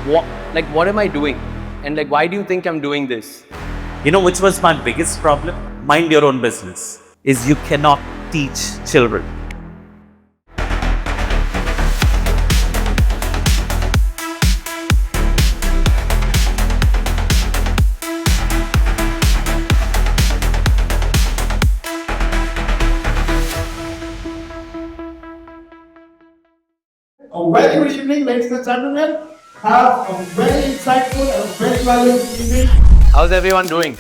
what am I doing? And like, why do you think I'm doing this? You know which was my biggest problem? Mind your own business. Is you cannot teach children. A very good evening, ladies and gentlemen. Have a very insightful and very valuable evening. How's everyone doing?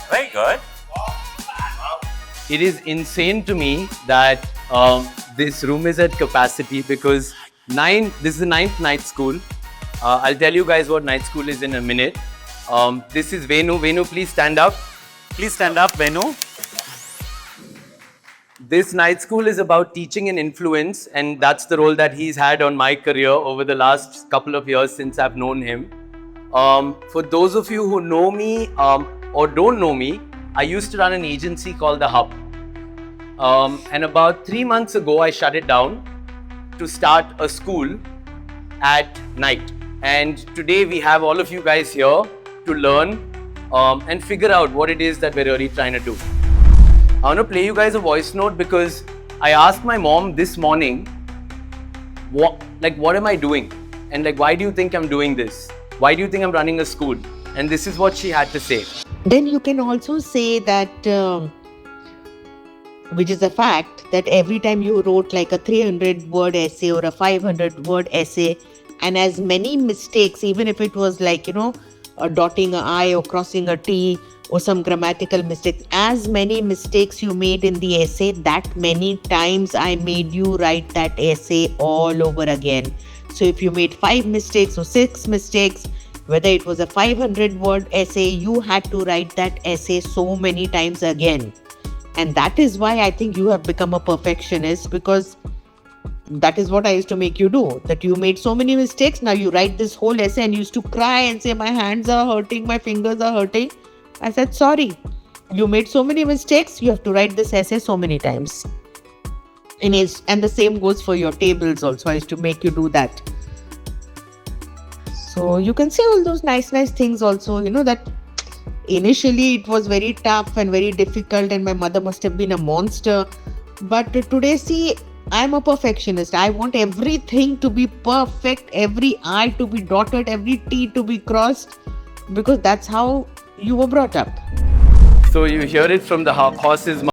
Very good. It is insane to me that this room is at capacity because this is the 9th night school. I'll tell you guys what night school is in a minute. This is Venu. Venu, please stand up. Please stand up, Venu. This night school is about teaching and influence, and that's the role that he's had on my career over the last couple of years since I've known him. For those of you who know me or don't know me, I used to run an agency called The Hub. And about 3 months ago, I shut it down to start a school at night. And today we have all of you guys here to learn and figure out what it is that we're really trying to do. I want to play you guys a voice note because I asked my mom this morning, what am I doing? And like, why do you think I'm doing this? Why do you think I'm running a school? And this is what she had to say. Then you can also say that, which is a fact, that every time you wrote like a 300-word essay or a 500-word essay, and as many mistakes, even if it was like, dotting an I or crossing a T or some grammatical mistakes, as many mistakes you made in the essay, that many times I made you write that essay all over again. So if you made 5 mistakes or 6 mistakes, whether it was a 500-word essay, you had to write that essay so many times again. And that is why I think you have become a perfectionist, because that is what I used to make you do. That you made so many mistakes, now you write this whole essay and you used to cry and say, my hands are hurting, my fingers are hurting. I said, sorry, you made so many mistakes, you have to write this essay so many times. And the same goes for your tables also. I used to make you do that. So you can say all those nice things also, that initially it was very tough and very difficult and my mother must have been a monster. But today, see, I'm a perfectionist. I want everything to be perfect, every I to be dotted, every T to be crossed, because that's how you were brought up. So you hear it from the horse's mouth.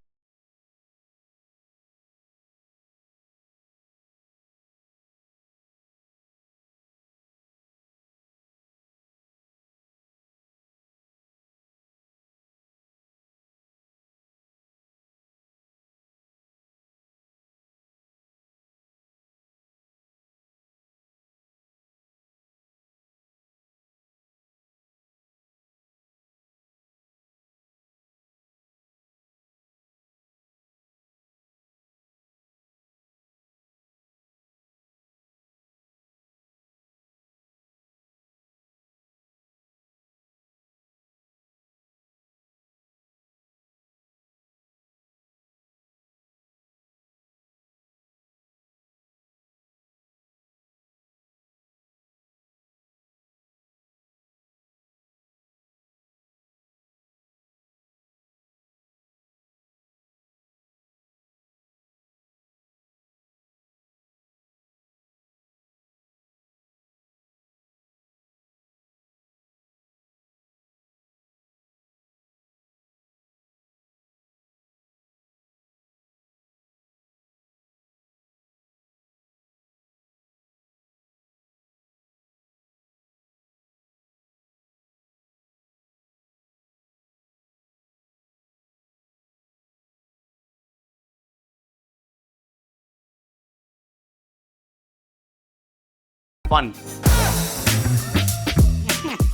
Fun.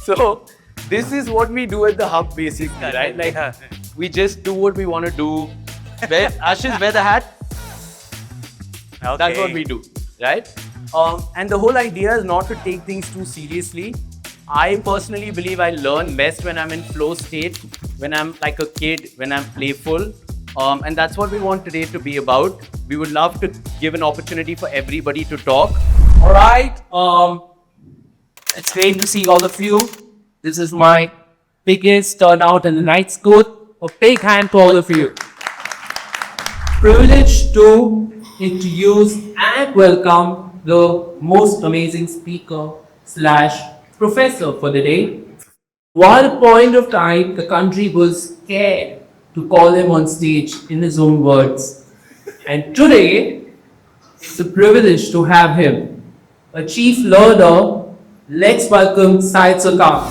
So this is what we do at the Hub basically, right? Like we just do what we want to do. Ashish, wear the hat. Okay. That's what we do, right? And the whole idea is not to take things too seriously. I personally believe I learn best when I'm in flow state, when I'm like a kid, when I'm playful. And that's what we want today to be about. We would love to give an opportunity for everybody to talk. All right. It's great to see all of you. This is my biggest turnout in the night school. A big hand to all of you. Privileged to introduce and welcome the most amazing speaker slash professor for the day. One point of time, the country was scared to call him on stage in his own words. And today, it's a privilege to have him, a chief learner. Let's welcome Sait Sarkar.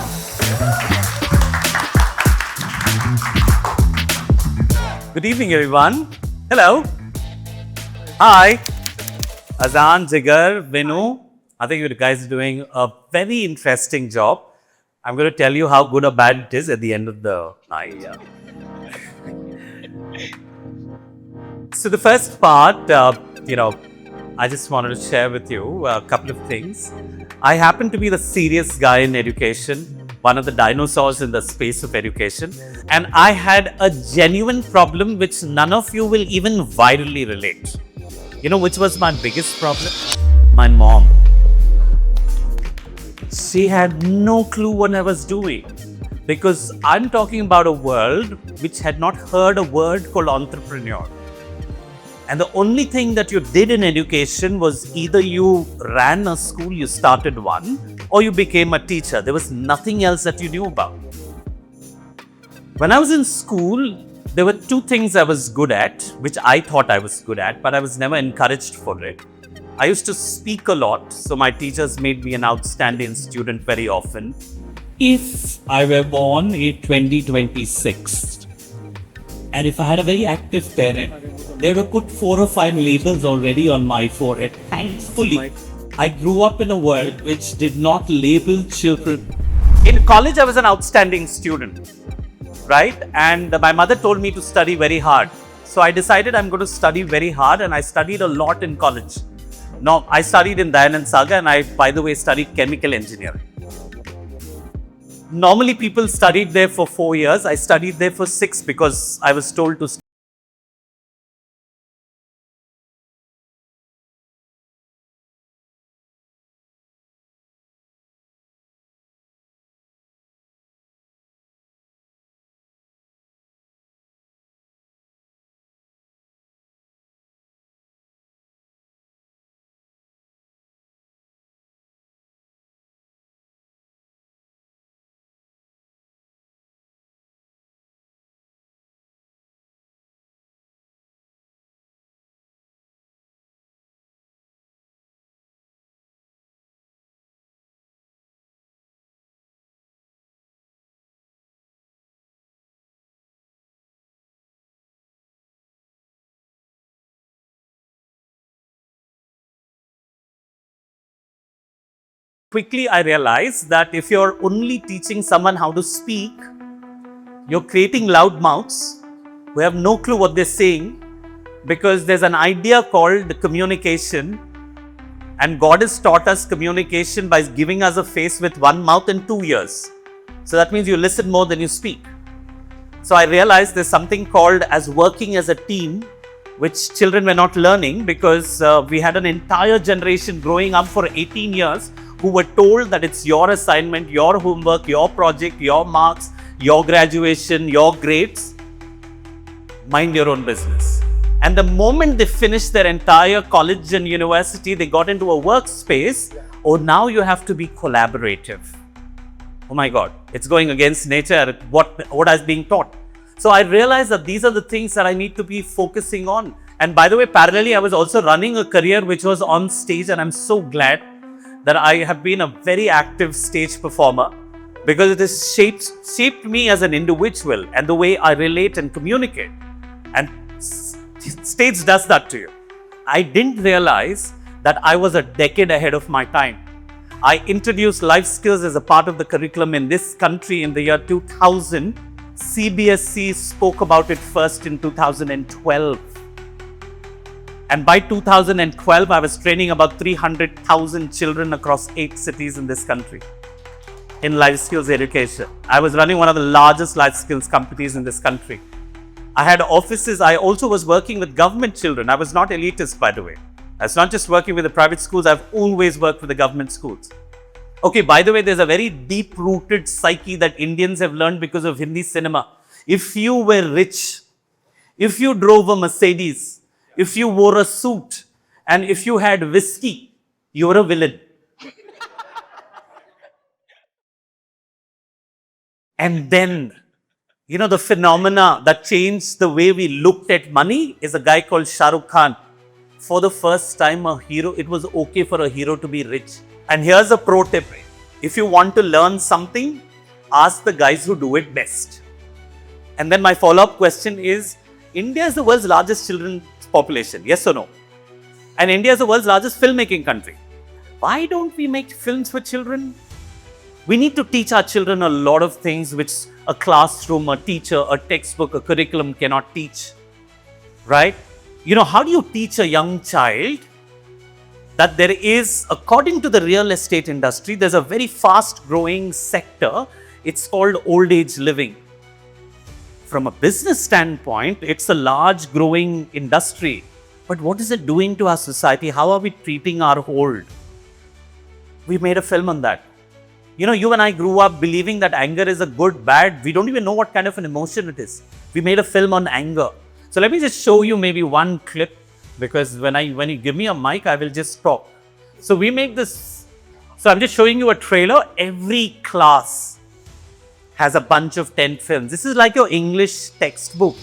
Good evening, everyone. Hello. Hi. Azaan, Jigar, Vinu. I think you guys are doing a very interesting job. I'm going to tell you how good or bad it is at the end of the night. So the first part, I just wanted to share with you a couple of things. I happen to be the serious guy in education, one of the dinosaurs in the space of education, and I had a genuine problem which none of you will even virally relate. You know which was my biggest problem? My mom. She had no clue what I was doing, because I'm talking about a world which had not heard a word called entrepreneur. And the only thing that you did in education was either you ran a school, you started one, or you became a teacher. There was nothing else that you knew about. When I was in school, there were two things I was good at, which I thought I was good at, but I was never encouraged for it. I used to speak a lot, so my teachers made me an outstanding student very often. If I were born in 2026, and if I had a very active parent, they would put 4 or 5 labels already on my forehead. Thankfully, I grew up in a world which did not label children. In college, I was an outstanding student, right? And my mother told me to study very hard. So I decided I'm going to study very hard, and I studied a lot in college. No, I studied in Dayanand Saga, and I, by the way, studied chemical engineering. Normally, people studied there for 4 years. I studied there for 6 because I was told to study. Quickly, I realized that if you're only teaching someone how to speak, you're creating loud mouths who have no clue what they're saying, because there's an idea called communication, and God has taught us communication by giving us a face with one mouth and 2 ears. So that means you listen more than you speak. So I realized there's something called as working as a team, which children were not learning, because we had an entire generation growing up for 18 years who were told that it's your assignment, your homework, your project, your marks, your graduation, your grades. Mind your own business. And the moment they finished their entire college and university, they got into a workspace. Oh, now you have to be collaborative. Oh my God, it's going against nature, what I was being taught. So I realized that these are the things that I need to be focusing on. And by the way, parallelly, I was also running a career which was on stage, and I'm so glad that I have been a very active stage performer, because it has shaped me as an individual and the way I relate and communicate. And stage does that to you. I didn't realize that I was a decade ahead of my time. I introduced life skills as a part of the curriculum in this country in the year 2000. CBSE spoke about it first in 2012. And by 2012, I was training about 300,000 children across 8 cities in this country in life skills education. I was running one of the largest life skills companies in this country. I had offices. I also was working with government children. I was not elitist, by the way. It's not just working with the private schools, I've always worked with the government schools. Okay, by the way, there's a very deep-rooted psyche that Indians have learned because of Hindi cinema. If you were rich, if you drove a Mercedes, if you wore a suit, and if you had whiskey, you were a villain. And then, you know, the phenomena that changed the way we looked at money is a guy called Shah Rukh Khan. For the first time, it was okay for a hero to be rich. And here's a pro tip. If you want to learn something, ask the guys who do it best. And then my follow-up question is, India is the world's largest children's population, yes or no? And India is the world's largest filmmaking country. Why don't we make films for children? We need to teach our children a lot of things which a classroom, a teacher, a textbook, a curriculum cannot teach, right? You know, how do you teach a young child that there is, according to the real estate industry, there's a very fast growing sector. It's called old age living. From a business standpoint, it's a large growing industry. But what is it doing to our society? How are we treating our old? We made a film on that. You know, you and I grew up believing that anger is a good, bad. We don't even know what kind of an emotion it is. We made a film on anger. So let me just show you maybe one clip, because when you give me a mic, I will just talk. So we make this. So I'm just showing you a trailer. Every class has a bunch of 10 films. This is like your English textbook.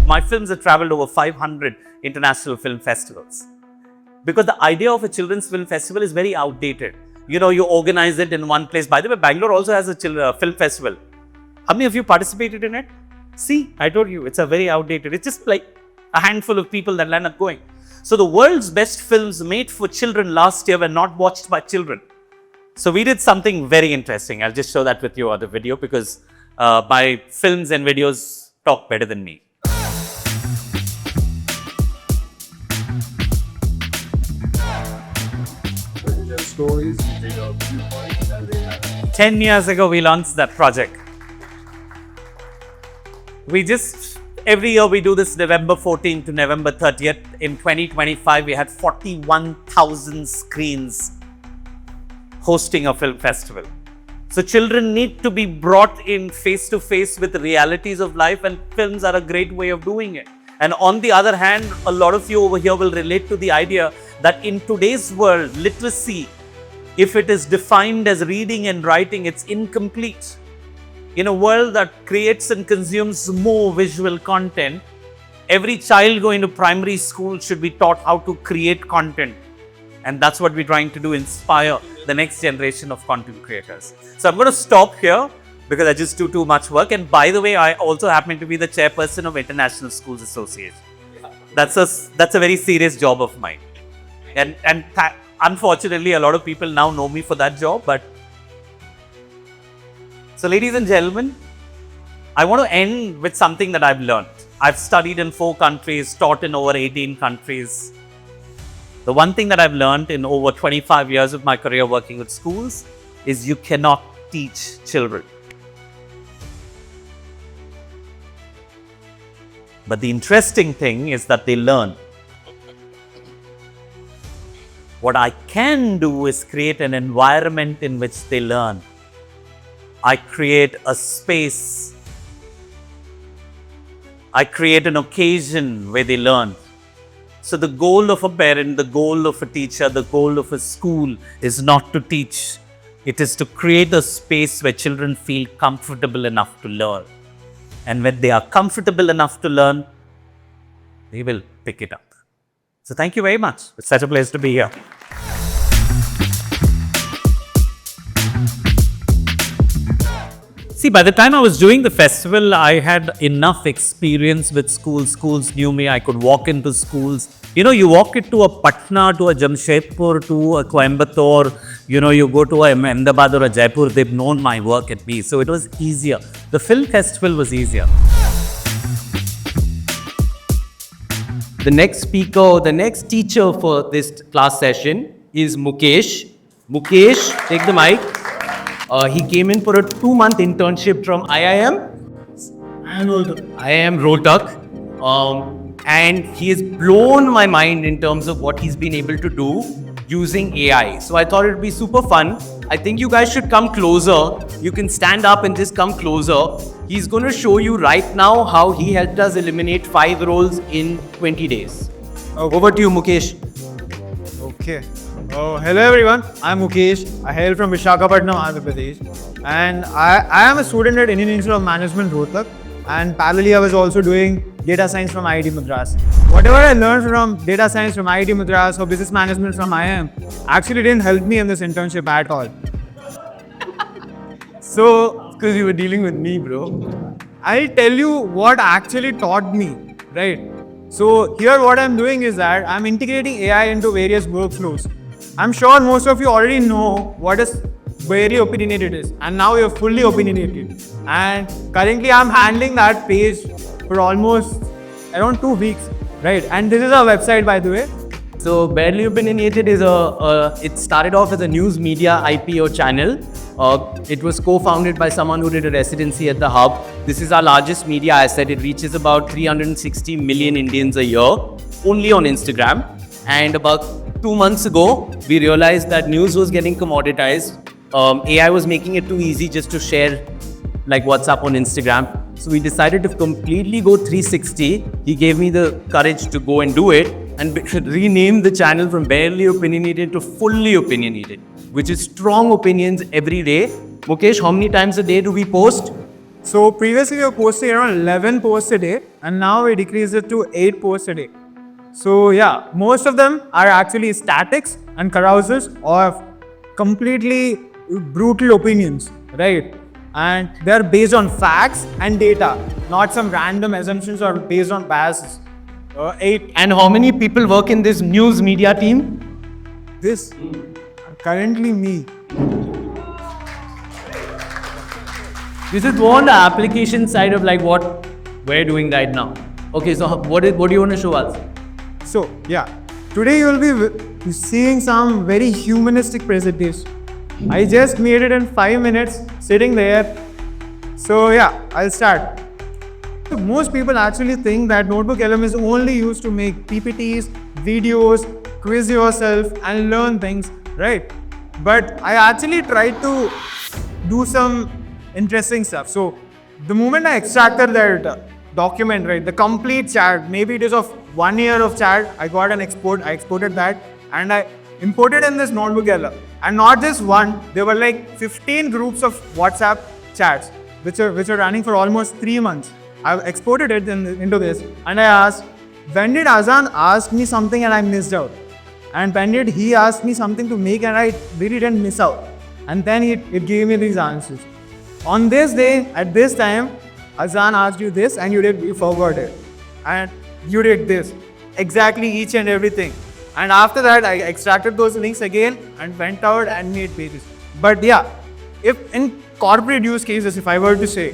My films have traveled over 500 international film festivals. Because the idea of a children's film festival is very outdated. You know, you organize it in one place. By the way, Bangalore also has a film festival. How many of you participated in it? See, I told you, it's a very outdated. It's just like a handful of people that land up going. So the world's best films made for children last year were not watched by children. So we did something very interesting. I'll just show that with you on the video, because my films and videos talk better than me. 10 years ago, we launched that project. Every year we do this November 14th to November 30th. In 2025, we had 41,000 screens hosting a film festival. So children need to be brought in face to face with the realities of life, and films are a great way of doing it. And on the other hand, a lot of you over here will relate to the idea that in today's world, literacy, if it is defined as reading and writing, it's incomplete. In a world that creates and consumes more visual content, every child going to primary school should be taught how to create content. And that's what we're trying to do, inspire the next generation of content creators. So I'm going to stop here because I just do too much work. And by the way, I also happen to be the chairperson of International Schools Association. That's a very serious job of mine. And unfortunately, a lot of people now know me for that job. But so, ladies and gentlemen, I want to end with something that I've learned. I've studied in 4 countries, taught in over 18 countries. The one thing that I've learned in over 25 years of my career working with schools is you cannot teach children. But the interesting thing is that they learn. What I can do is create an environment in which they learn. I create a space. I create an occasion where they learn. So the goal of a parent, the goal of a teacher, the goal of a school is not to teach. It is to create a space where children feel comfortable enough to learn. And when they are comfortable enough to learn, they will pick it up. So thank you very much. It's such a pleasure to be here. See, by the time I was doing the festival, I had enough experience with schools. Schools knew me. I could walk into schools. You know, you walk into a Patna, to a Jamshedpur, to a Coimbatore, you know, you go to a Ahmedabad or a Jaipur, they've known my work at me. So it was easier. The film festival was easier. The next speaker, the next teacher for this class session is Mukesh. Mukesh, take the mic. He came in for a 2-month internship from IIM. IIM Rohtak. And he has blown my mind in terms of what he's been able to do using AI. So I thought it would be super fun. I think you guys should come closer. You can stand up and just come closer. He's going to show you right now how he helped us eliminate 5 roles in 20 days. Over to you, Mukesh. Okay. Hello everyone. I'm Mukesh. I hail from Visakhapatnam, Andhra Pradesh. And I am a student at Indian Institute of Management, Rohtak. And parallelly, I was also doing data science from IIT Madras. Whatever I learned from data science from IIT Madras or business management from IIM actually didn't help me in this internship at all. So, Because you were dealing with me, bro. I'll tell you what actually taught me, right? So here what I'm doing is that I'm integrating AI into various workflows. I'm sure most of you already know what is very opinionated is, and now you're fully opinionated. And currently I'm handling that page for almost around 2 weeks, right? And this is our website, by the way. So Barely Opinionated is it started off as a news media IPO channel. It was co-founded by someone who did a residency at the Hub. This is our largest media asset. It reaches about 360 million Indians a year, only on Instagram. And about 2 months ago, we realized that news was getting commoditized. AI was making it too easy just to share like WhatsApp on Instagram. So we decided to completely go 360. He gave me the courage to go and do it and rename the channel from Barely Opinionated to Fully Opinionated, which is strong opinions every day. Mukesh, how many times a day do we post? So previously we were posting around 11 posts a day, and now we decreased it to 8 posts a day. So yeah, most of them are actually statics and carousals or completely brutal opinions, right? And they're based on facts and data, not some random assumptions or based on biases. 8. And how many people work in this news media team? This currently me. This is more on the application side of like what we're doing right now. Okay, so what do you want to show us? So yeah, today you will be seeing some very humanistic presentation. I just made it in 5 minutes sitting there. So yeah, I'll start. Most people actually think that NotebookLM is only used to make PPTs, videos, quiz yourself and learn things, right? But I actually tried to do some interesting stuff. So the moment I extracted that document, right, the complete chat, maybe it is of 1 year of chat, I got an export, I exported that and I imported in this NotebookLM. And not just one, there were like 15 groups of WhatsApp chats which are running for almost 3 months. I've exported it into this and I asked, when did Azaan ask me something and I missed out? And when did he ask me something to make and I really didn't miss out? And then it gave me these answers. On this day, at this time, Azaan asked you this and you forgot it. And you did this. Exactly each and everything. And after that, I extracted those links again and went out and made pages. But yeah, if in corporate use cases, if I were to say,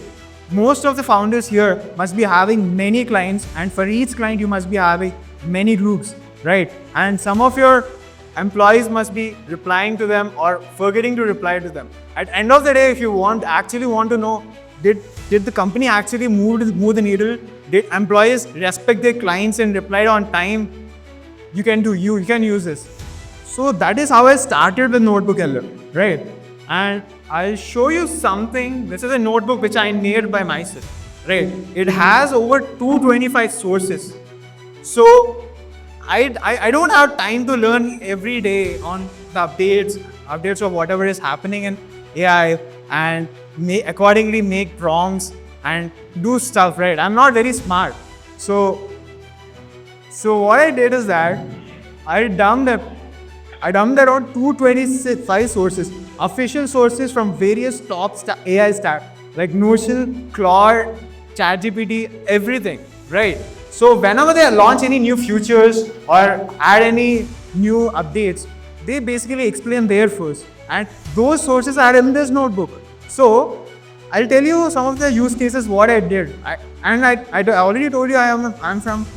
most of the founders here must be having many clients, and for each client you must be having many groups, right? And some of your employees must be replying to them or forgetting to reply to them. At the end of the day, if you actually want to know, did the company actually move the needle? Did employees respect their clients and replied on time? You can use this. So that is how I started with NotebookLM, right? And I'll show you something. This is a notebook which I made by myself, right? It has over 225 sources. So I don't have time to learn every day on the updates of whatever is happening in AI and accordingly make prompts and do stuff, right? I'm not very smart. So what I did is that I dumped around 225 sources, official sources from various top AI stacks like Notion, Claude, ChatGPT, everything, right? So whenever they launch any new features or add any new updates, they basically explain there first. And those sources are in this notebook. So I'll tell you some of the use cases what I did. I already told you I'm from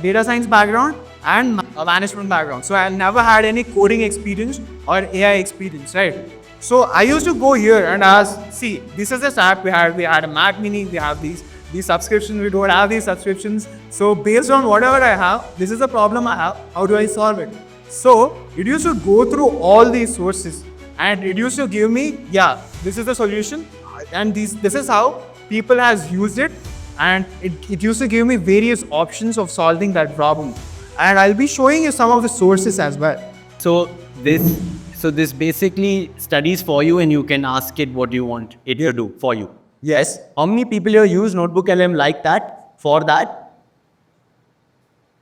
data science background and management background. So I never had any coding experience or AI experience, right? So I used to go here and ask, see, this is the app we had a Mac Mini, we have these subscriptions, we don't have these subscriptions. So based on whatever I have, this is the problem I have, how do I solve it? So it used to go through all these sources and it used to give me, yeah, this is the solution and this is how people has used it, and it used to give me various options of solving that problem. And I'll be showing you some of the sources as well. So this basically studies for you and you can ask it what you want it to do for you. Yes. How many people here use Notebook LM like that, for that?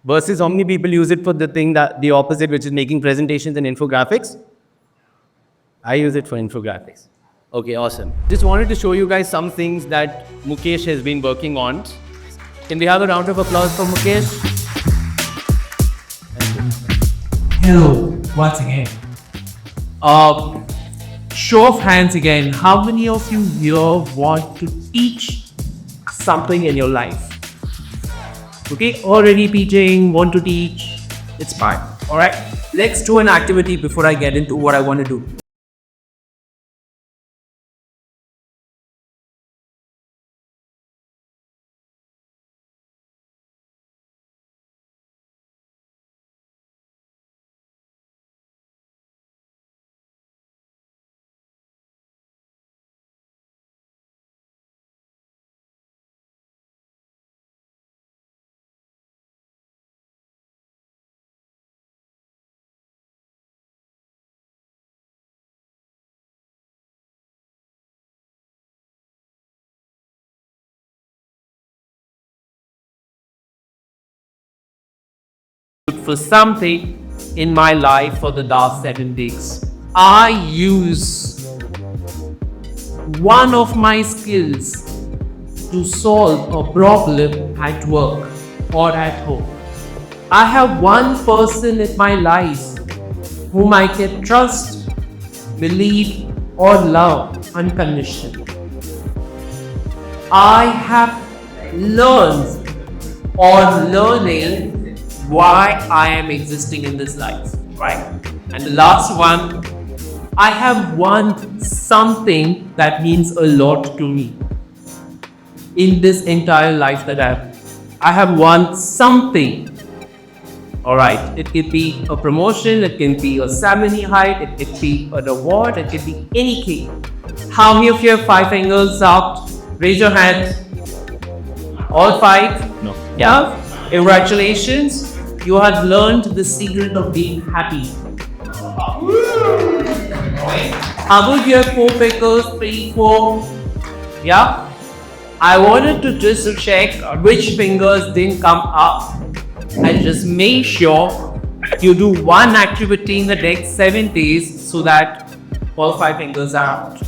Versus how many people use it for the opposite, which is making presentations and infographics? I use it for infographics. Okay, awesome. Just wanted to show you guys some things that Mukesh has been working on. Can we have a round of applause for Mukesh? Hello, once again. Show of hands again. How many of you here want to teach something in your life? Okay, already teaching, want to teach, it's fine. Alright, let's do an activity before I get into what I want to do. For something in my life for the last 7 days. I use one of my skills to solve a problem at work or at home. I have one person in my life whom I can trust, believe, or love unconditionally. I have learned or learning why I am existing in this life, right? And the last one, I have won something that means a lot to me in this entire life that I have won something. All right, it could be a promotion, it can be a salary hike, it could be an award, it could be anything. How many of you have 5 fingers out? Raise your hand. All 5? No. Yeah. Congratulations. You have learned the secret of being happy. How about you have 4 fingers, 3, 4? Yeah. I wanted to just check which fingers didn't come up and just make sure you do one activity in the next 7 days so that all 5 fingers are out.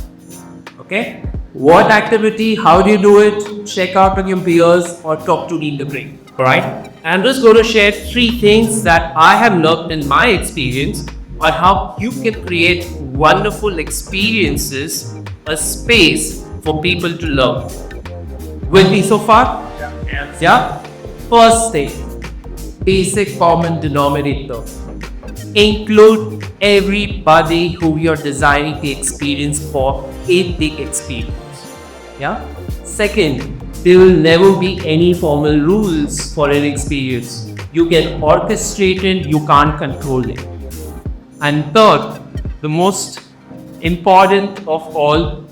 Okay? What activity? How do you do it? Check out on your peers or talk to me in the break. Alright? I'm just going to share 3 things that I have learned in my experience on how you can create wonderful experiences, a space for people to learn. With me so far? Yeah? First thing, basic common denominator. Include everybody who you're designing the experience for in the experience. Yeah? Second, there will never be any formal rules for an experience. You can orchestrate it, you can't control it. And third, the most important of all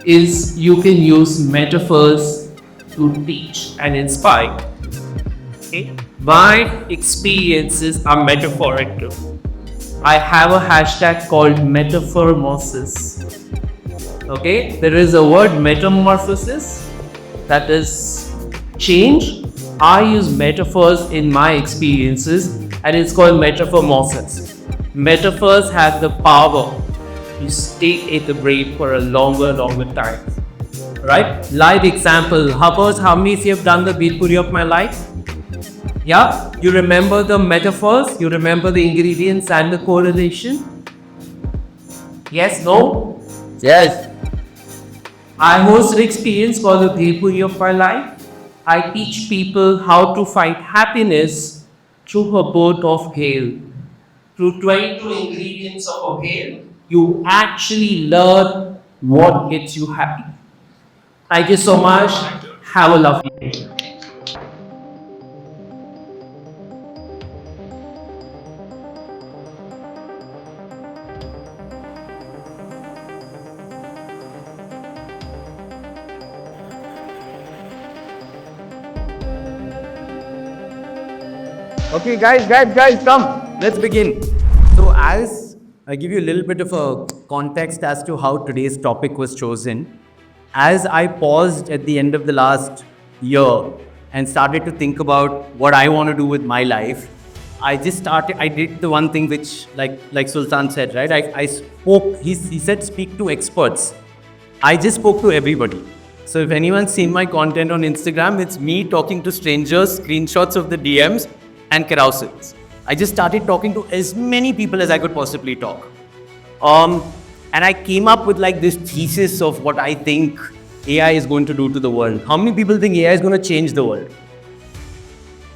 is you can use metaphors to teach and inspire. Okay? My experiences are metaphorical. I have a hashtag called metaphormosis. Okay, there is a word metamorphosis, that is change. I use metaphors in my experiences and it's called metaphormosis. Metaphors have the power to stay in the brain for a longer time. Right? Live example. How many of you have done the Bhelpuri of my life? Yeah? You remember the metaphors? You remember the ingredients and the correlation? Yes? No? Yes. I hosted an experience called the Bhelpuri of my life. I teach people how to find happiness through a boat of hail. Through 22 ingredients of a hail, you actually learn what gets you happy. Thank you so much. Have a lovely day. Okay, guys, come. Let's begin. So, as I give you a little bit of a context as to how today's topic was chosen, as I paused at the end of the last year and started to think about what I want to do with my life, I did the one thing which, like Sultan said, right? I spoke, he said, speak to experts. I just spoke to everybody. So if anyone's seen my content on Instagram, it's me talking to strangers, screenshots of the DMs and carousels. I just started talking to as many people as I could possibly talk. And I came up with like this thesis of what I think AI is going to do to the world. How many people think AI is going to change the world?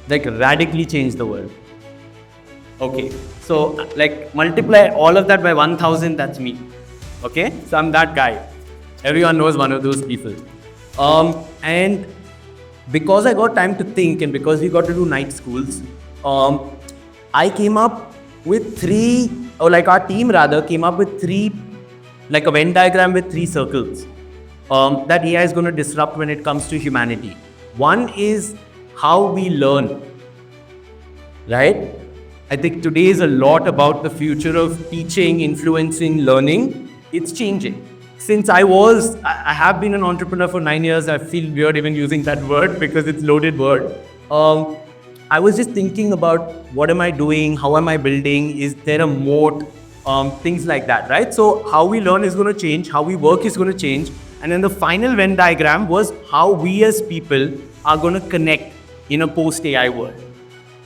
Like radically change the world. Okay, so like multiply all of that by 1000, that's me. Okay, so I'm that guy. Everyone knows one of those people. And because I got time to think and because we got to do night schools, I came up with our team rather came up with three, like a Venn diagram with three circles that AI is going to disrupt when it comes to humanity. One is how we learn, right? I think today is a lot about the future of teaching, influencing, learning. It's changing. Since I have been an entrepreneur for 9 years, I feel weird even using that word because it's a loaded word. I was just thinking about what am I doing, how am I building, is there a moat, things like that, right? So how we learn is going to change, how we work is going to change. And then the final Venn diagram was how we as people are going to connect in a post-AI world.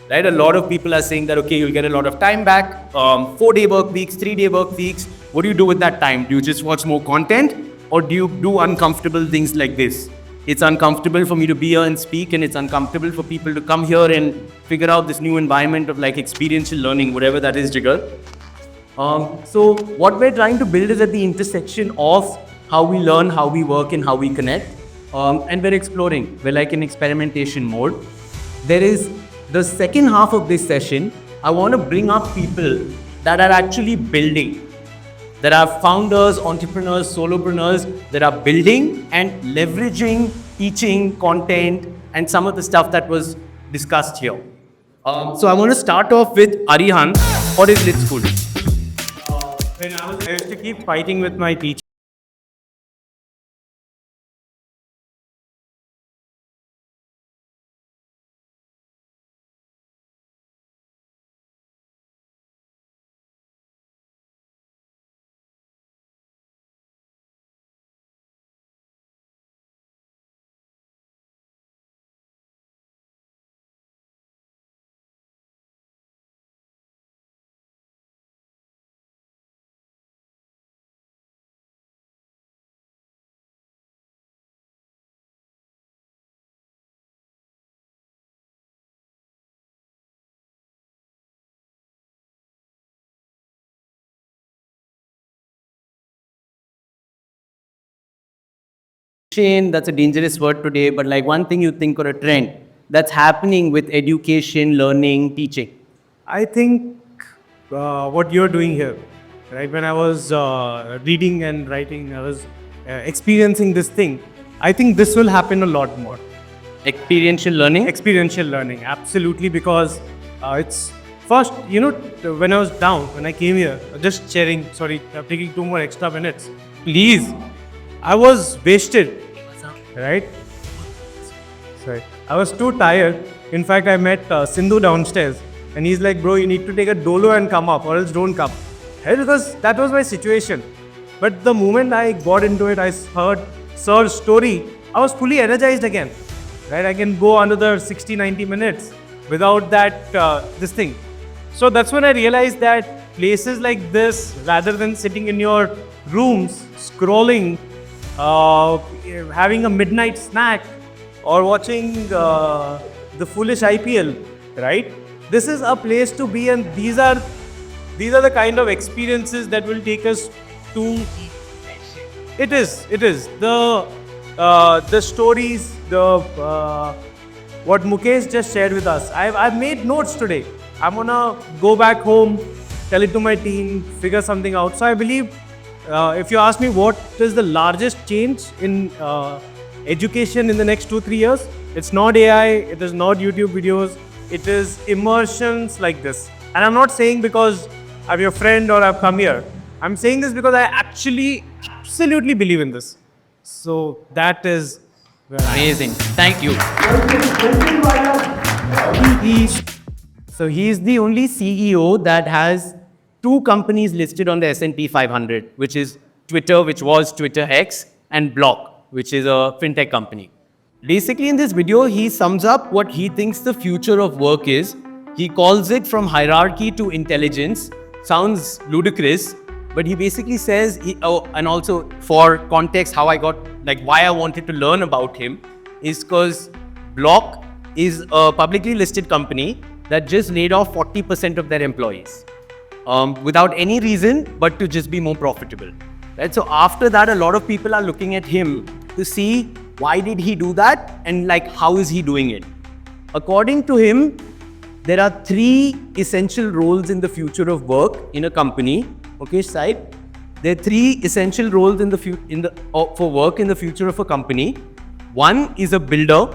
Right? A lot of people are saying that, okay, you'll get a lot of time back, 4-day work weeks, 3-day work weeks. What do you do with that time? Do you just watch more content or do you do uncomfortable things like this? It's uncomfortable for me to be here and speak, and it's uncomfortable for people to come here and figure out this new environment of like experiential learning, whatever that is, Jigar. So what we're trying to build is at the intersection of how we learn, how we work, and how we connect. And we're exploring. We're like in experimentation mode. There is the second half of this session, I want to bring up people that are actually building, that are founders, entrepreneurs, solopreneurs that are building and leveraging teaching, content, and some of the stuff that was discussed here. So I want to start off with Arihan. What is Lit School? When I used to keep fighting with my teacher. That's a dangerous word today, but like one thing you think or a trend that's happening with education, learning, teaching. I think what you're doing here, right? When I was reading and writing, I was experiencing this thing. I think this will happen a lot more. Experiential learning? Experiential learning, absolutely, because it's first, when I was down, when I came here, just sharing, sorry, I'm taking 2 more extra minutes. Please, I was wasted, right? Sorry, I was too tired. In fact, I met Sindhu downstairs and he's like, bro, you need to take a dolo and come up or else don't come. Hey, because that was my situation. But the moment I got into it, I heard Sir's story, I was fully energized again. Right? I can go another 60, 90 minutes without that, this thing. So that's when I realized that places like this, rather than sitting in your rooms, scrolling, having a midnight snack, or watching the foolish IPL, right? This is a place to be, and these are the kind of experiences that will take us to. It is the stories, what Mukesh just shared with us. I've made notes today. I'm gonna go back home, tell it to my team, figure something out. So I believe, if you ask me what is the largest change in education in the next 2-3 years, it's not AI, it is not YouTube videos, it is immersions like this. And I'm not saying because I'm your friend or I've come here. I'm saying this because I actually absolutely believe in this. So that is where I am. Amazing. Thank you. So he's the only CEO that has 2 companies listed on the S&P 500, which is Twitter, which was Twitter X, and Block, which is a fintech company. Basically, in this video, he sums up what he thinks the future of work is. He calls it from hierarchy to intelligence. Sounds ludicrous, but he basically says, and also for context, how I got, why I wanted to learn about him is because Block is a publicly listed company that just laid off 40% of their employees without any reason but to just be more profitable. Right? So after that, a lot of people are looking at him to see why did he do that and how is he doing it. According to him, there are 3 essential roles in the future of work in a company. Okay, side. There are 3 essential roles for work in the future of a company. One is a builder,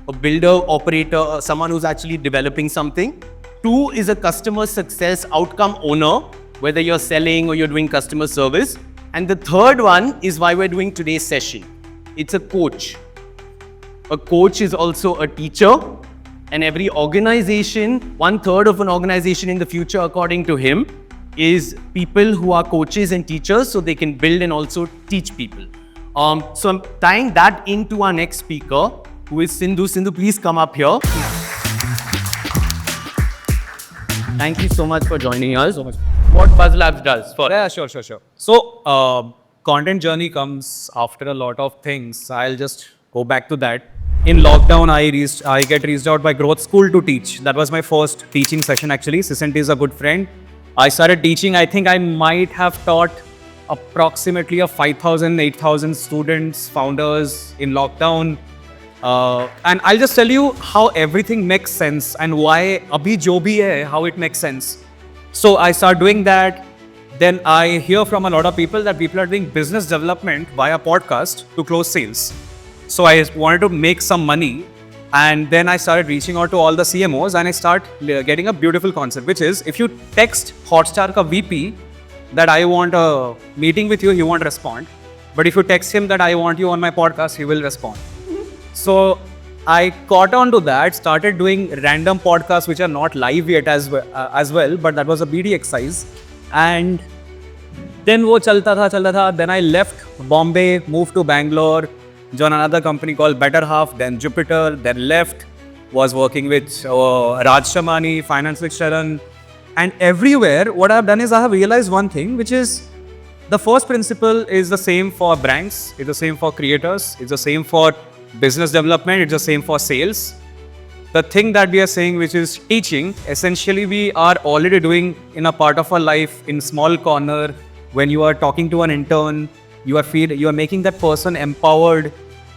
operator, someone who's actually developing something. 2 is a customer success outcome owner, whether you're selling or you're doing customer service. And the 3rd one is why we're doing today's session. It's a coach. A coach is also a teacher. And every organization, 1/3 of an organization in the future, according to him, is people who are coaches and teachers so they can build and also teach people. So I'm tying that into our next speaker, who is Sindhu. Sindhu, please come up here. Thank you so much for joining us. What Buzz Labs does for Yeah, sure. So, content journey comes after a lot of things. I'll just go back to that. In lockdown, I get reached out by Growth School to teach. That was my first teaching session actually. Sisenti is a good friend. I started teaching. I think I might have taught approximately 5,000, 8,000 students, founders in lockdown. And I'll just tell you how everything makes sense and why abhi jo bhi hai, how it makes sense. So I start doing that. Then I hear from a lot of people that people are doing business development via podcast to close sales. So I wanted to make some money, and then I started reaching out to all the CMOs, and I start getting a beautiful concept, which is if you text Hotstar ka VP that I want a meeting with you, he won't respond. But if you text him that I want you on my podcast, he will respond. So I caught on to that, started doing random podcasts which are not live yet as well, but that was a BD exercise. And then wo chalta tha. Then I left Bombay, moved to Bangalore, joined another company called Better Half, then Jupiter, then left, was working with Raj Shamani, Finance with Sharan. And everywhere, what I've done is I have realized one thing, which is the first principle is the same for brands, it's the same for creators, it's the same for business development, it's the same for sales. The thing that we are saying, which is teaching, essentially we are already doing in a part of our life in small corner. When you are talking to an intern, you are making that person empowered.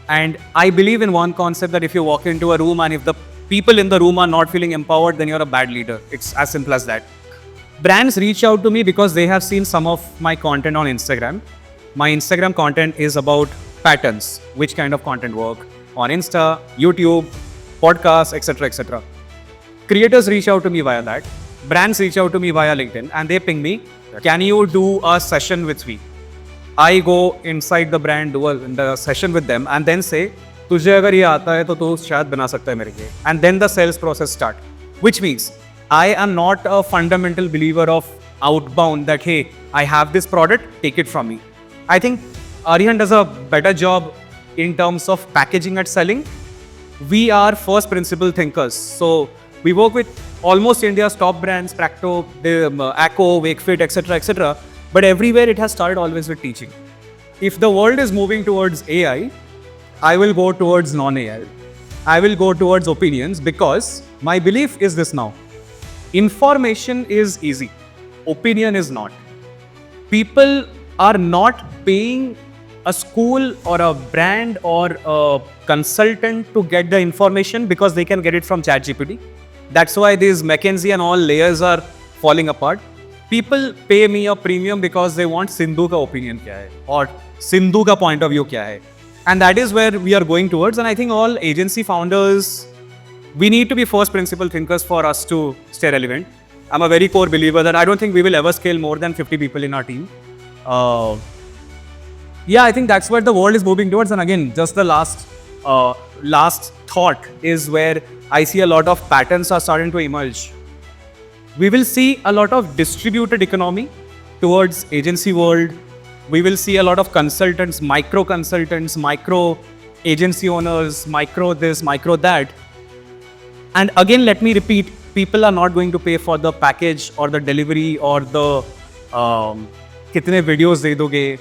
And I believe in one concept that if you walk into a room and if the people in the room are not feeling empowered, then you're a bad leader. It's as simple as that. Brands reach out to me because they have seen some of my content on Instagram. My Instagram content is about patterns, which kind of content work on Insta, YouTube, podcasts, etc., etc. Creators reach out to me via that. Brands reach out to me via LinkedIn and they ping me, can you do a session with me? I go inside the brand, do the session with them and then say, तुझे अगर ये आता है तो तू शायद बना सकता है मेरे लिए. And then the sales process start. Which means I am not a fundamental believer of outbound that, hey, I have this product, take it from me. I think Aryan does a better job in terms of packaging and selling. We are first principle thinkers. So we work with almost India's top brands, Practo, Acco, Wakefit, etc., etc. But everywhere it has started always with teaching. If the world is moving towards AI, I will go towards non-AI. I will go towards opinions because my belief is this now. Information is easy. Opinion is not. People are not paying a school or a brand or a consultant to get the information because they can get it from ChatGPT. That's why these McKinsey and all layers are falling apart. People pay me a premium because they want Sindhu ka opinion kya hai or Sindhu ka point of view kya hai. And that is where we are going towards. And I think all agency founders, we need to be first principle thinkers for us to stay relevant. I'm a very core believer that I don't think we will ever scale more than 50 people in our team. Yeah, I think that's where the world is moving towards. And again, just the last thought is where I see a lot of patterns are starting to emerge. We will see a lot of distributed economy towards agency world. We will see a lot of consultants, micro agency owners, micro this, micro that. And again, let me repeat, people are not going to pay for the package or the delivery or the kitne videos de doge.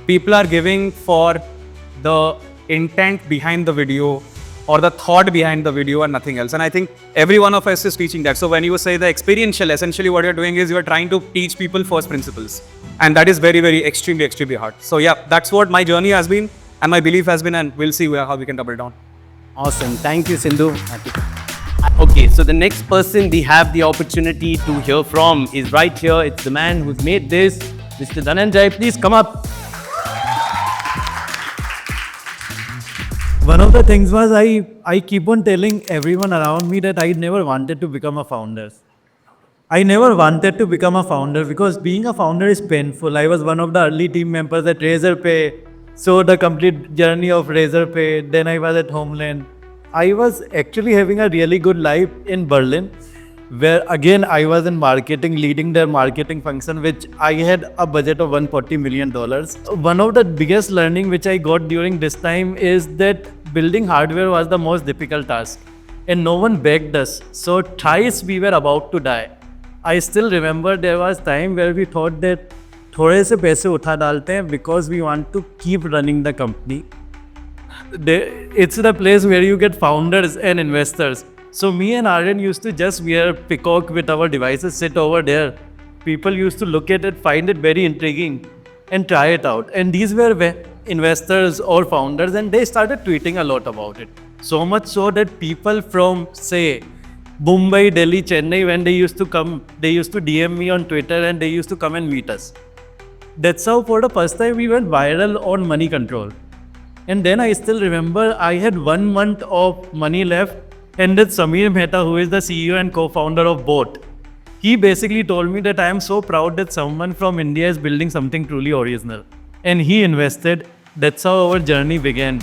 People are giving for the intent behind the video or the thought behind the video and nothing else. And I think every one of us is teaching that. So when you say the experiential, essentially what you're doing is you're trying to teach people first principles. And that is very, very extremely hard. So yeah, that's what my journey has been and my belief has been, and we'll see how we can double down. Awesome. Thank you, Sindhu. Okay, so the next person we have the opportunity to hear from is right here. It's the man who's made this, Mr. Dhananjay. Please come up. One of the things was I keep on telling everyone around me that I never wanted to become a founder. I never wanted to become a founder because being a founder is painful. I was one of the early team members at Razorpay, saw the complete journey of Razorpay. Then I was at Homeland. I was actually having a really good life in Berlin, where again I was in marketing, leading their marketing function, which I had a budget of $140 million. One of the biggest learning which I got during this time is that building hardware was the most difficult task and no one begged us. So thrice we were about to die. I still remember there was time where we thought that थोड़े से पैसे उठा डालते हैं because we want to keep running the company. It's the place where you get founders and investors. So me and Aryan used to just wear peacock with our devices, sit over there. People used to look at it, find it very intriguing and try it out. And these were investors or founders and they started tweeting a lot about it. So much so that people from, say, Mumbai, Delhi, Chennai, when they used to come, they used to DM me on Twitter and they used to come and meet us. That's how for the first time we went viral on money control. And then I still remember I had 1 month of money left and that Samir Mehta, who is the CEO and co-founder of Boat, he basically told me that I am so proud that someone from India is building something truly original. And he invested. That's how our journey began.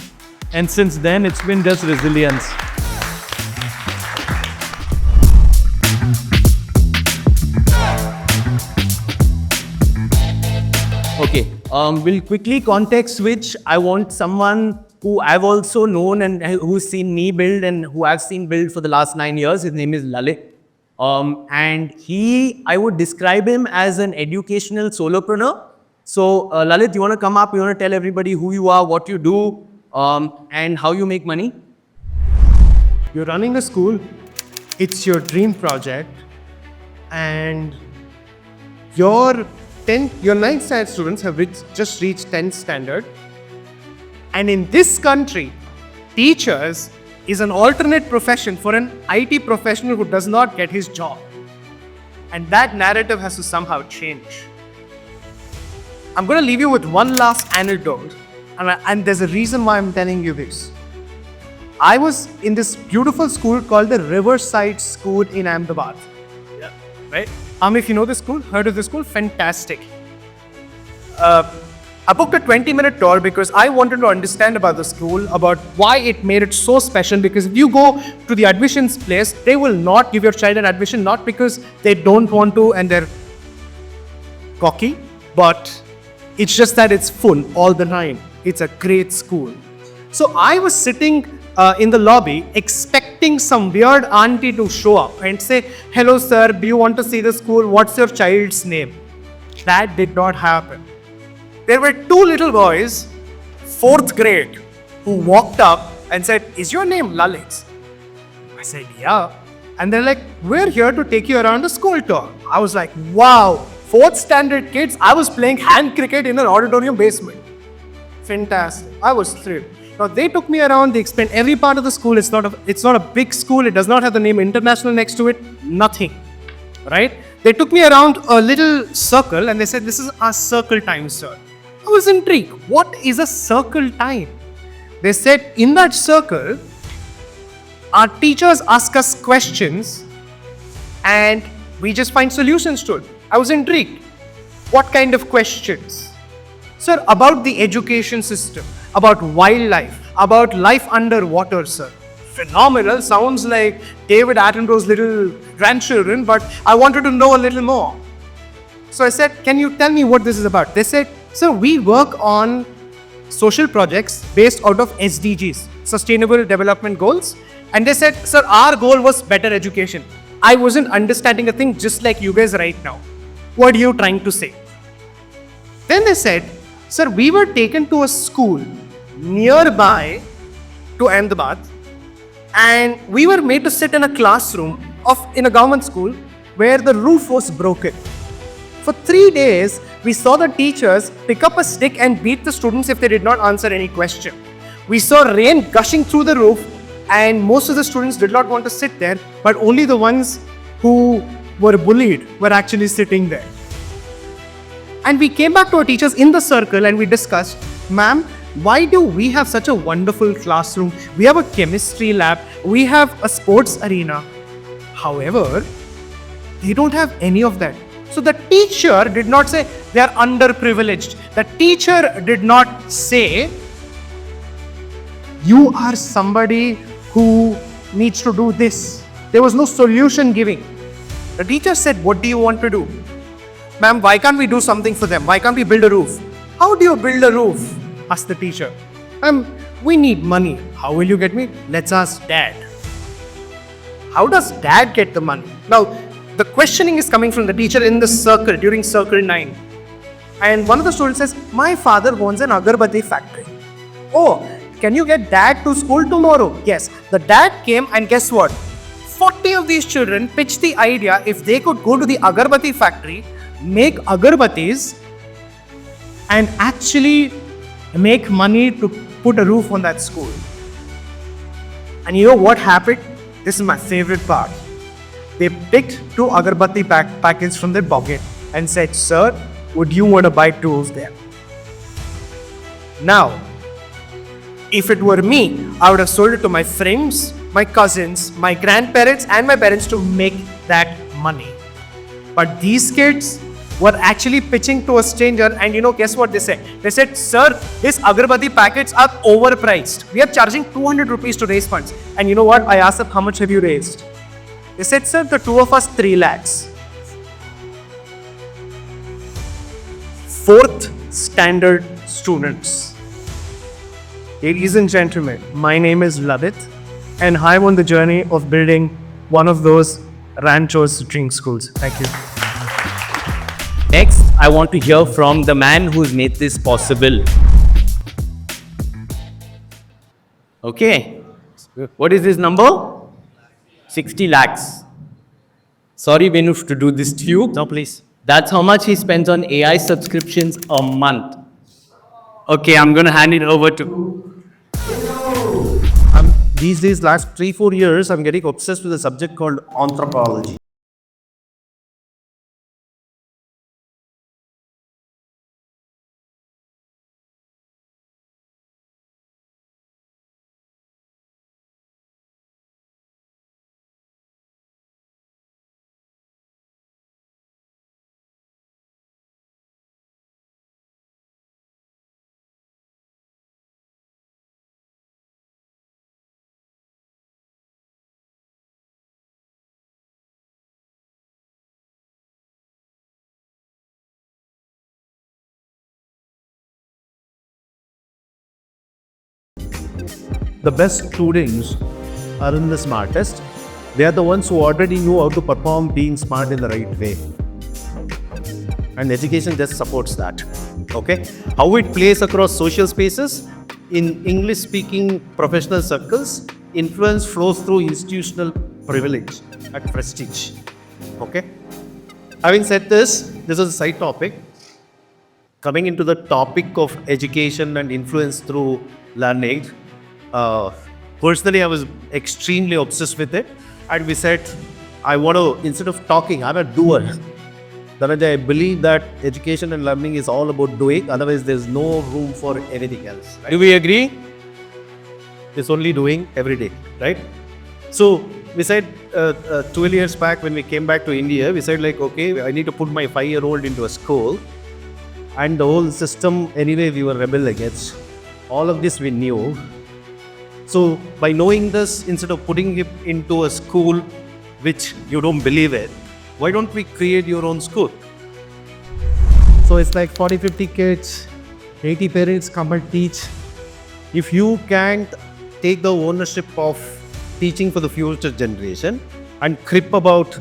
And since then, it's been just resilience. Okay, we'll quickly context switch. I want someone who I've also known and who's seen me build and who I've seen build for the last 9 years. His name is Lalit. And I would describe him as an educational solopreneur. So Lalit, you want to come up? You want to tell everybody who you are, what you do, and how you make money? You're running a school, it's your dream project, and your 9th standard students have just reached 10th standard. And in this country, teachers is an alternate profession for an IT professional who does not get his job. And that narrative has to somehow change. I'm going to leave you with one last anecdote. And there's a reason why I'm telling you this. I was in this beautiful school called the Riverside School in Ahmedabad. Yeah, right? If you know this school, heard of this school? Fantastic. I booked a 20-minute tour because I wanted to understand about the school, about why it made it so special. Because if you go to the admissions place, they will not give your child an admission, not because they don't want to and they're cocky, but it's just that it's full all the time. It's a great school. So I was sitting in the lobby expecting some weird auntie to show up and say, "Hello sir, do you want to see the school? What's your child's name?" That did not happen. There were 2 little boys, 4th grade, who walked up and said, "Is your name Lalit?" said, yeah. And they're like, we're here to take you around the school tour. I was like, wow, 4th standard kids, I was playing hand cricket in an auditorium basement. Fantastic. I was thrilled. Now they took me around, they explained every part of the school. It's not a big school, it does not have the name international next to it, nothing. Right? They took me around a little circle and they said, this is our circle time, sir. I was intrigued. What is a circle time? They said, in that circle, our teachers ask us questions and we just find solutions to it. I was intrigued. What kind of questions? Sir, about the education system, about wildlife, about life underwater, sir. Phenomenal. Sounds like David Attenborough's little grandchildren, but I wanted to know a little more. So I said, can you tell me what this is about? They said, sir, we work on social projects based out of SDGs, Sustainable Development Goals. And they said, sir, our goal was better education. I wasn't understanding a thing just like you guys right now. What are you trying to say? Then they said, sir, we were taken to a school nearby to Ahmedabad and we were made to sit in a classroom in a government school where the roof was broken. For 3 days, we saw the teachers pick up a stick and beat the students if they did not answer any question. We saw rain gushing through the roof and most of the students did not want to sit there, but only the ones who were bullied were actually sitting there. And we came back to our teachers in the circle and we discussed, ma'am, why do we have such a wonderful classroom? We have a chemistry lab, we have a sports arena. However, they don't have any of that. So the teacher did not say they are underprivileged. The teacher did not say, you are somebody who needs to do this. There was no solution giving. The teacher said, what do you want to do? Ma'am, why can't we do something for them? Why can't we build a roof? How do you build a roof? Asked the teacher. We need money. How will you get me? Let's ask dad. How does dad get the money? Now, the questioning is coming from the teacher in the circle during circle 9. And one of the students says, my father owns an agarbatti factory. Oh, can you get dad to school tomorrow? Yes. The dad came and guess what? 40 of these children pitched the idea if they could go to the agarbatti factory, make agarbattis and actually make money to put a roof on that school. And you know what happened? This is my favorite part. They picked 2 agarbatti packets from their pocket and said, sir, would you want to buy 2 of them? Now, if it were me, I would have sold it to my friends, my cousins, my grandparents and my parents to make that money. But these kids were actually pitching to a stranger and guess what they said? They said, sir, these agarbatti packets are overpriced. We are charging 200 rupees to raise funds. And you know what? I asked them, how much have you raised? They said, sir, the 2 of us, 3 lakhs. 4th standard students. Ladies and gentlemen, my name is Lavit and I'm on the journey of building one of those ranchos drink schools. Thank you. Next, I want to hear from the man who's made this possible. Okay. What is his number? 60 lakhs. Sorry, Venush, to do this to you. No, please. That's how much he spends on AI subscriptions a month. Okay, I'm going to hand it over to... These days, last 3-4 years, I'm getting obsessed with a subject called anthropology. The best students aren't the smartest. They are the ones who already know how to perform being smart in the right way. And education just supports that. Okay? How it plays across social spaces, in English-speaking professional circles, influence flows through institutional privilege and prestige. Okay? Having said this, this is a side topic. Coming into the topic of education and influence through learning, personally, I was extremely obsessed with it. And we said, I want to, instead of talking, I'm a doer. That I believe that education and learning is all about doing, otherwise, there's no room for anything else. Right? Do we agree? It's only doing every day, right? So we said 12 years back when we came back to India, we said like, okay, I need to put my 5-year-old into a school. And the whole system, anyway, we were rebel against. All of this we knew. So by knowing this, instead of putting it into a school which you don't believe in, why don't we create your own school? So it's like 40, 50 kids, 80 parents come and teach. If you can't take the ownership of teaching for the future generation and crip about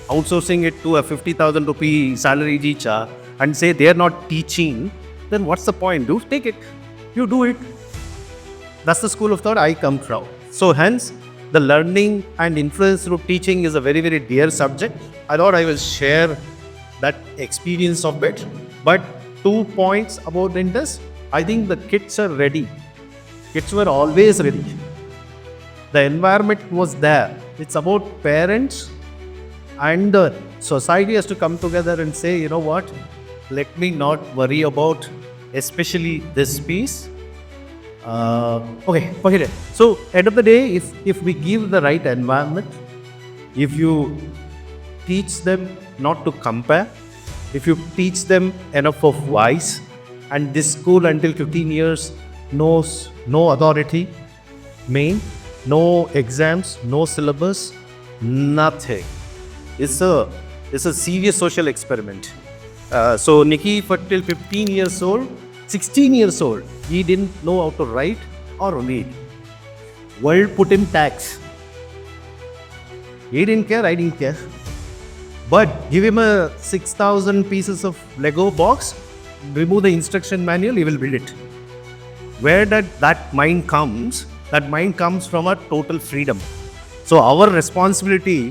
outsourcing it to a 50,000 rupee salary teacher and say they're not teaching, then what's the point? Do take it. You do it. That's the school of thought I come from. So hence, the learning and influence through teaching is a very, very dear subject. I thought I will share that experience of it. But 2 points about this. I think the kids are ready. Kids were always ready. The environment was there. It's about parents and the society has to come together and say, you know what, let me not worry about especially this piece. Okay, forget it. So, end of the day, if we give the right environment, if you teach them not to compare, if you teach them enough of wise, and this school until 15 years knows no authority, no exams, no syllabus, nothing. It's a serious social experiment. So Nikki, for till 15 years old, 16 years old, he didn't know how to write or read. World put him tax. He didn't care, I didn't care. But give him a 6,000 pieces of Lego box, remove the instruction manual, he will build it. Where that mind comes from a total freedom. So our responsibility,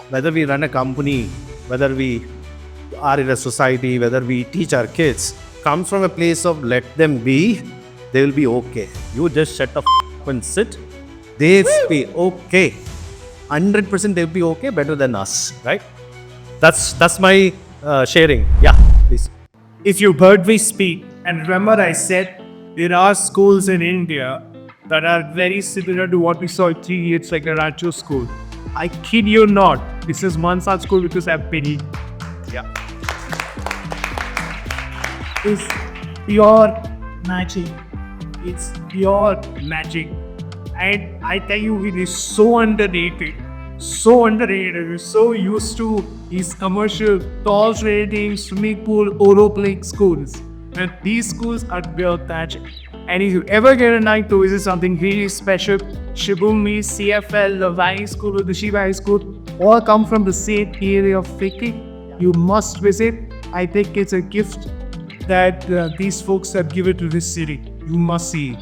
whether we run a company, whether we are in a society, whether we teach our kids, comes from a place of let them be, they will be okay. You just shut up and sit, they'll be okay. 100% they'll be okay, better than us, right? That's my sharing. Yeah, please. If you heard me speak, and remember I said there are schools in India that are very similar to what we saw in 3 years like a Rancho school. I kid you not, this is one such school because I've been. Yeah. It's pure magic. It's pure magic. And I tell you, it is so underrated. So underrated. We're so used to these commercial toss ratings, swimming pool, Oro playing schools. And these schools are pure magic. And if you ever get a night to visit something really special, Shibumi, CFL, the Valley School, or the Shiva High School, all come from the same area of thinking. You must visit. I think it's a gift that these folks have given to this city. You must see.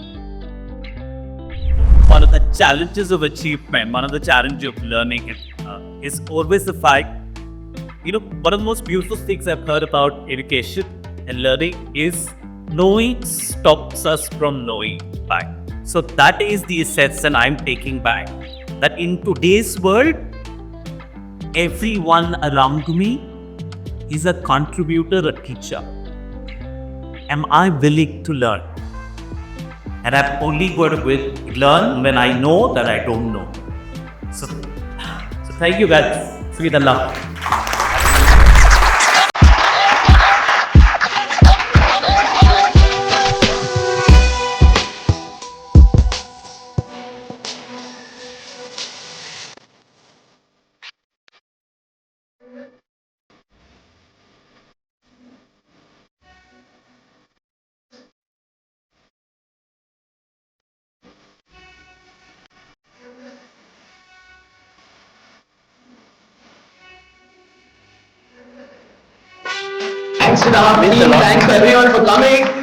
One of the challenges of achievement, one of the challenges of learning is always the fact, one of the most beautiful things I've heard about education and learning is knowing stops us from knowing back. So that is the essence that I'm taking back. That in today's world, everyone around me is a contributor, a teacher. Am I willing to learn? And I'm only going to learn when I know that I don't know. So thank you guys. Sweet Allah. Thanks to the team. Thanks everyone for coming.